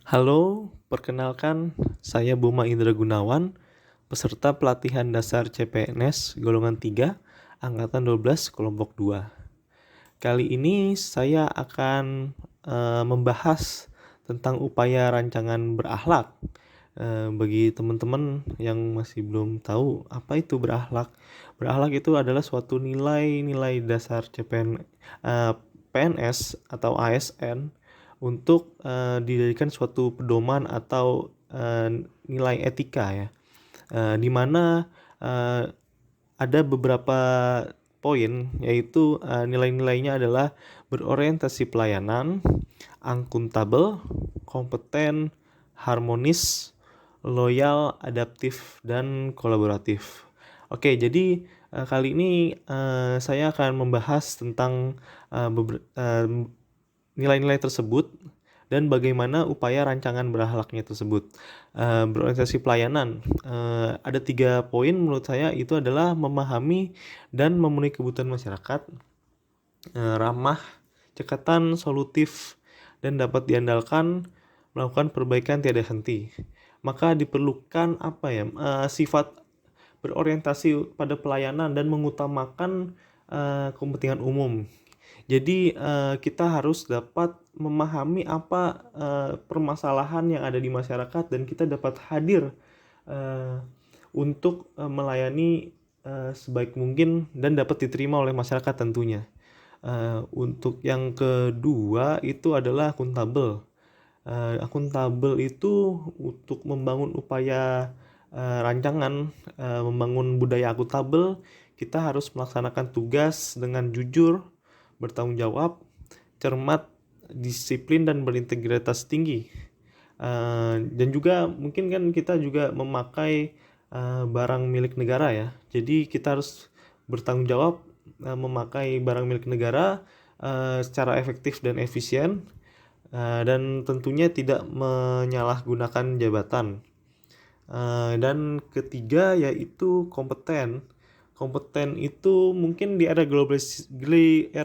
Halo, perkenalkan saya Boma Indra Gunawan, peserta pelatihan dasar CPNS golongan 3, angkatan 12, kelompok 2. Kali ini saya akan membahas tentang upaya rancangan berakhlak. Bagi teman-teman yang masih belum tahu apa itu berakhlak. Berakhlak itu adalah suatu nilai-nilai dasar PNS atau ASN untuk dijadikan suatu pedoman atau nilai etika ya. Di mana ada beberapa poin, yaitu nilai-nilainya adalah berorientasi pelayanan, akuntabel, kompeten, harmonis, loyal, adaptif, dan kolaboratif. Oke, jadi kali ini saya akan membahas tentang nilai-nilai tersebut dan bagaimana upaya rancangan berakhlaknya tersebut. Berorientasi pelayanan, ada 3 poin menurut saya, itu adalah memahami dan memenuhi kebutuhan masyarakat, ramah, cekatan, solutif, dan dapat diandalkan, melakukan perbaikan tiada henti. Maka diperlukan sifat berorientasi pada pelayanan dan mengutamakan kepentingan umum. Jadi kita harus dapat memahami apa permasalahan yang ada di masyarakat, dan kita dapat hadir untuk melayani sebaik mungkin dan dapat diterima oleh masyarakat tentunya. Untuk yang kedua itu adalah akuntabel. Akuntabel itu untuk membangun upaya rancangan, membangun budaya akuntabel, kita harus melaksanakan tugas dengan jujur, bertanggung jawab, cermat, disiplin, dan berintegritas tinggi. Dan juga mungkin kan kita juga memakai barang milik negara ya. Jadi kita harus bertanggung jawab memakai barang milik negara secara efektif dan efisien, dan tentunya tidak menyalahgunakan jabatan. Dan ketiga yaitu kompeten. Kompeten itu mungkin di era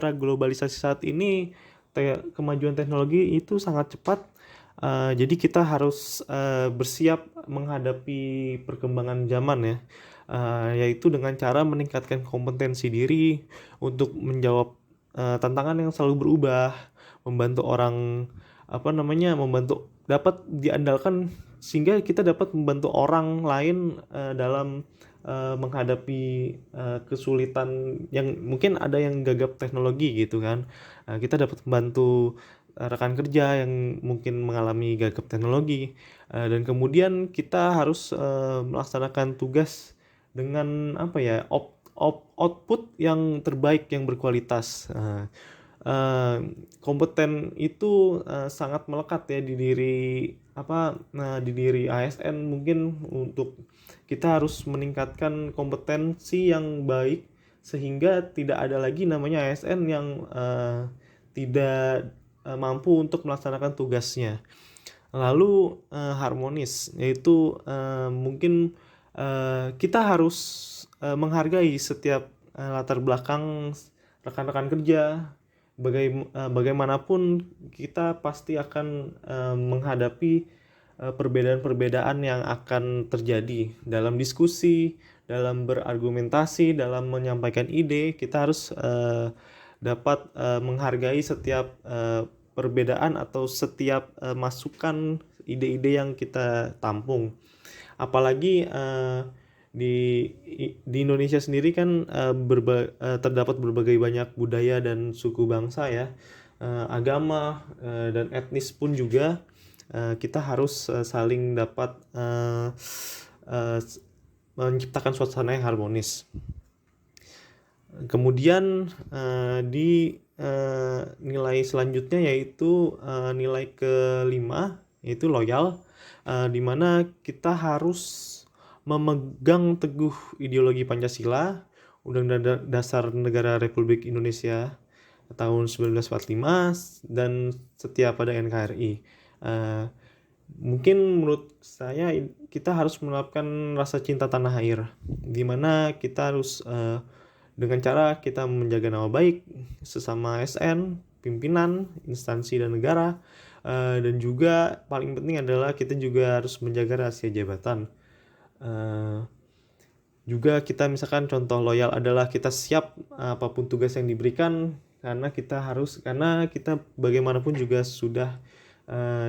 globalisasi saat ini, kemajuan teknologi itu sangat cepat. Jadi kita harus bersiap menghadapi perkembangan zaman ya, yaitu dengan cara meningkatkan kompetensi diri untuk menjawab tantangan yang selalu berubah, membantu orang membantu dapat diandalkan, sehingga kita dapat membantu orang lain dalam menghadapi kesulitan yang mungkin ada yang gagap teknologi gitu kan. Kita dapat membantu rekan kerja yang mungkin mengalami gagap teknologi, dan kemudian kita harus melaksanakan tugas dengan output yang terbaik, yang berkualitas. Kompeten itu sangat melekat ya di diri ASN. Mungkin untuk kita harus meningkatkan kompetensi yang baik, sehingga tidak ada lagi namanya ASN yang tidak mampu untuk melaksanakan tugasnya. Lalu harmonis, yaitu mungkin kita harus menghargai setiap latar belakang rekan-rekan kerja. Bagaimanapun kita pasti akan menghadapi perbedaan-perbedaan yang akan terjadi dalam diskusi, dalam berargumentasi, dalam menyampaikan ide. Kita harus dapat menghargai setiap perbedaan atau setiap masukan ide-ide yang kita tampung. Apalagi di Indonesia sendiri kan terdapat berbagai banyak budaya dan suku bangsa ya, agama dan etnis pun juga. Kita harus saling dapat menciptakan suasana yang harmonis. Kemudian di nilai selanjutnya yaitu nilai kelima, yaitu loyal, di mana kita harus memegang teguh ideologi Pancasila, Undang-Undang Dasar Negara Republik Indonesia tahun 1945, dan setia pada NKRI. Mungkin menurut saya kita harus menerapkan rasa cinta tanah air, di mana kita harus dengan cara kita menjaga nama baik sesama ASN, pimpinan, instansi, dan negara, Dan juga paling penting adalah kita juga harus menjaga rahasia jabatan. Juga kita misalkan contoh loyal adalah kita siap apapun tugas yang diberikan, karena kita bagaimanapun juga sudah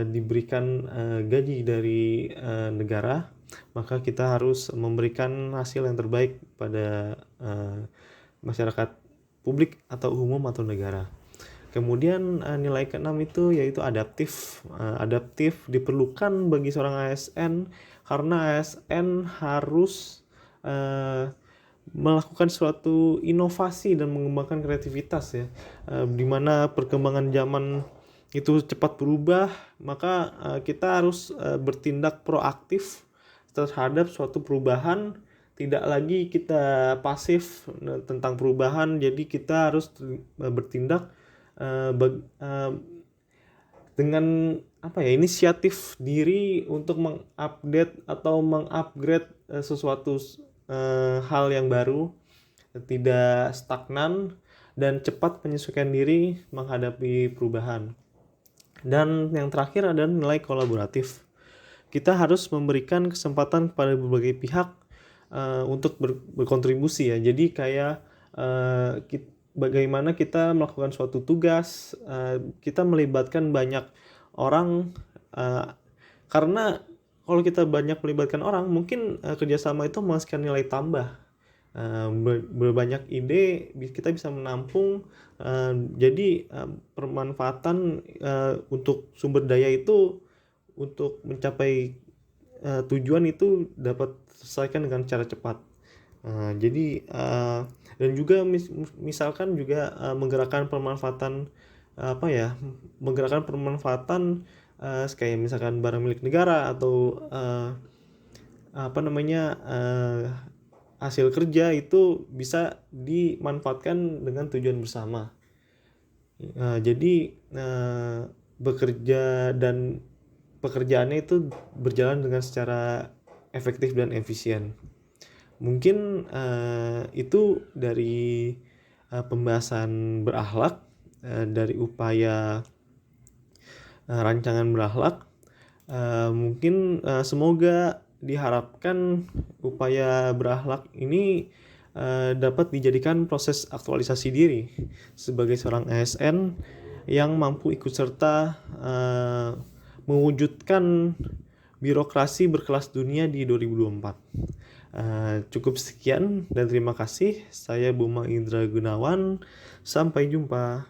diberikan gaji dari negara, maka kita harus memberikan hasil yang terbaik pada masyarakat publik atau umum atau negara. Kemudian nilai keenam itu yaitu adaptif. Adaptif diperlukan bagi seorang ASN karena ASN harus melakukan suatu inovasi dan mengembangkan kreativitas ya. Di mana perkembangan zaman itu cepat berubah, maka kita harus bertindak proaktif terhadap suatu perubahan. Tidak lagi kita pasif tentang perubahan, jadi kita harus bertindak dengan inisiatif diri untuk mengupdate atau mengupgrade sesuatu hal yang baru, tidak stagnan dan cepat menyesuaikan diri menghadapi perubahan. Dan yang terakhir adalah nilai kolaboratif. Kita harus memberikan kesempatan kepada berbagai pihak untuk berkontribusi ya. Jadi kayak bagaimana kita melakukan suatu tugas, kita melibatkan banyak orang, karena kalau kita banyak melibatkan orang, mungkin kerjasama itu menghasilkan nilai tambah. Berbanyak ide kita bisa menampung, jadi permanfaatan untuk sumber daya itu untuk mencapai tujuan itu dapat diselesaikan dengan cara cepat. Dan juga misalkan juga menggerakkan pemanfaatan kayak misalkan barang milik negara atau hasil kerja itu bisa dimanfaatkan dengan tujuan bersama. Jadi bekerja dan pekerjaannya itu berjalan dengan secara efektif dan efisien. Mungkin itu dari pembahasan berakhlak, dari upaya rancangan berakhlak. Mungkin semoga diharapkan upaya berakhlak ini dapat dijadikan proses aktualisasi diri sebagai seorang ASN yang mampu ikut serta mewujudkan birokrasi berkelas dunia di 2024. Cukup sekian dan terima kasih. Saya Buma Indra Gunawan. Sampai jumpa.